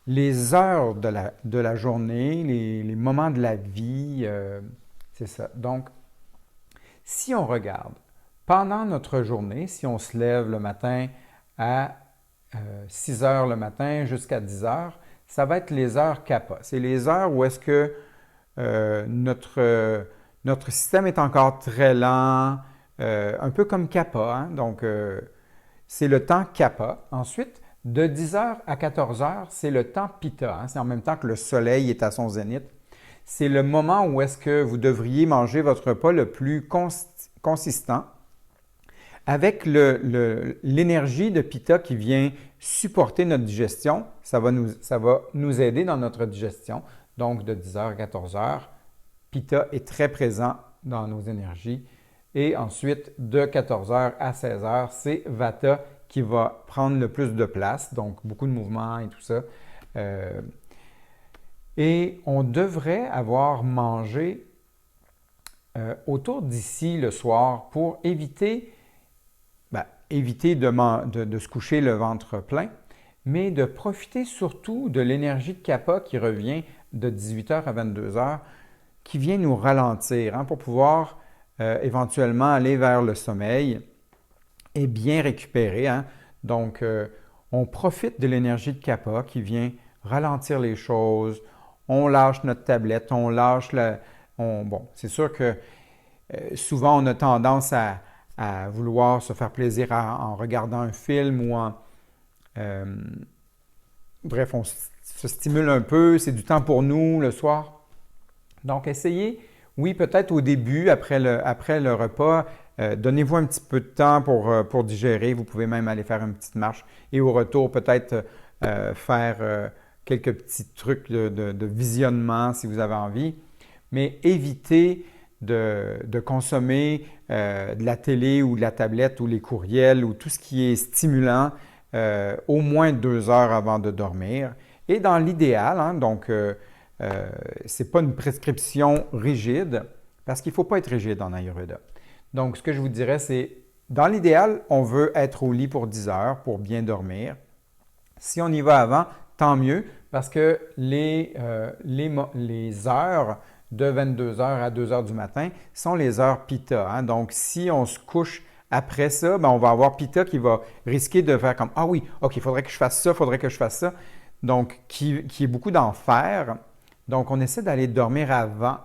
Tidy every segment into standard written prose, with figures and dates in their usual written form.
les heures de la journée, les moments de la vie, c'est ça. Donc, si on regarde, pendant notre journée, si on se lève le matin à 6 heures le matin jusqu'à 10 heures, ça va être les heures kappa. C'est les heures où est-ce que notre système est encore très lent, un peu comme kappa, hein? Donc, c'est le temps kappa. Ensuite, de 10 heures à 14 heures, c'est le temps pitta, hein? C'est en même temps que le soleil est à son zénith. C'est le moment où est-ce que vous devriez manger votre repas le plus consistant avec l'énergie de Pitta qui vient supporter notre digestion. Ça va nous aider dans notre digestion. Donc, de 10 heures à 14 heures, Pitta est très présent dans nos énergies. Et ensuite, de 14 heures à 16 heures, c'est Vata qui va prendre le plus de place, donc beaucoup de mouvements et tout ça. Euh, et on devrait avoir mangé autour d'ici le soir pour éviter de se coucher le ventre plein, mais de profiter surtout de l'énergie de Kappa qui revient de 18 heures à 22 heures, qui vient nous ralentir, hein, pour pouvoir éventuellement aller vers le sommeil et bien récupérer, hein. Donc, on profite de l'énergie de Kappa qui vient ralentir les choses. On lâche notre tablette, on lâche la... bon, c'est sûr que souvent on a tendance à vouloir se faire plaisir en regardant un film ou en... euh, bref, on se stimule un peu, c'est du temps pour nous le soir. Donc, essayez, oui, peut-être au début, après le repas, donnez-vous un petit peu de temps pour digérer. Vous pouvez même aller faire une petite marche et au retour, peut-être faire quelques petits trucs de visionnement si vous avez envie. Mais évitez de consommer de la télé ou de la tablette ou les courriels ou tout ce qui est stimulant au moins 2 heures avant de dormir. Et dans l'idéal, hein, donc ce n'est pas une prescription rigide parce qu'il ne faut pas être rigide en Ayurveda. Donc, ce que je vous dirais, c'est dans l'idéal, on veut être au lit pour 10 heures pour bien dormir. Si on y va avant, tant mieux parce que les heures de 22 heures à 2 heures du matin sont les heures Pitta, hein. Donc, si on se couche après ça, ben, on va avoir Pitta qui va risquer de faire comme ah oui, OK, il faudrait que je fasse ça, il faudrait que je fasse ça. Donc, qui est beaucoup d'enfer. Donc, on essaie d'aller dormir avant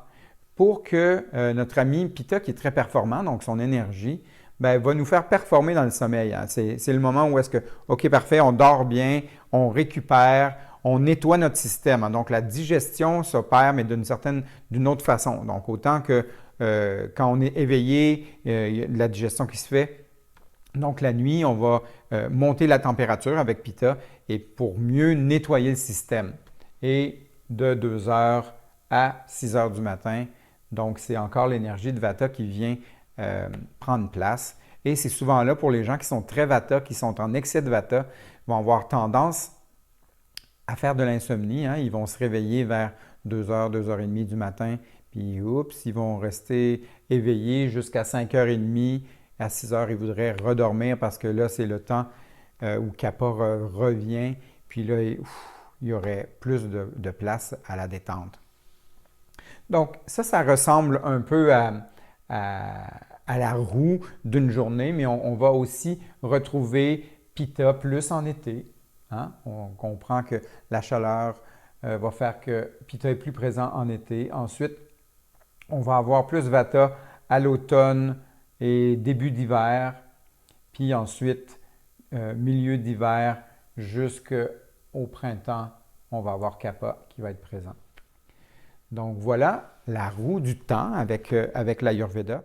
pour que notre ami Pitta, qui est très performant, donc son énergie, ben, va nous faire performer dans le sommeil, hein. C'est le moment où est-ce que, OK, parfait, on dort bien, on récupère, on nettoie notre système, hein. Donc, la digestion s'opère, mais d'une autre façon. Donc, autant que quand on est éveillé, il y a de la digestion qui se fait. Donc, la nuit, on va monter la température avec Pitta et pour mieux nettoyer le système. Et de 2 heures à 6 heures du matin, donc c'est encore l'énergie de Vata qui vient prendre place. Et c'est souvent là pour les gens qui sont très Vata, qui sont en excès de Vata, vont avoir tendance à faire de l'insomnie, hein. Ils vont se réveiller vers 2 heures, 2 heures et demie du matin, puis oups, ils vont rester éveillés jusqu'à 5 heures et demie. À 6 heures, ils voudraient redormir parce que là, c'est le temps où Kappa revient, puis là, il y aurait plus de place à la détente. Donc, ça ressemble un peu à la roue d'une journée, mais on va aussi retrouver Pitta plus en été, hein. On comprend que la chaleur va faire que Pitta est plus présent en été. Ensuite, on va avoir plus Vata à l'automne et début d'hiver, puis ensuite, milieu d'hiver jusqu'au printemps, on va avoir Kappa qui va être présent. Donc voilà la roue du temps avec l'Ayurveda.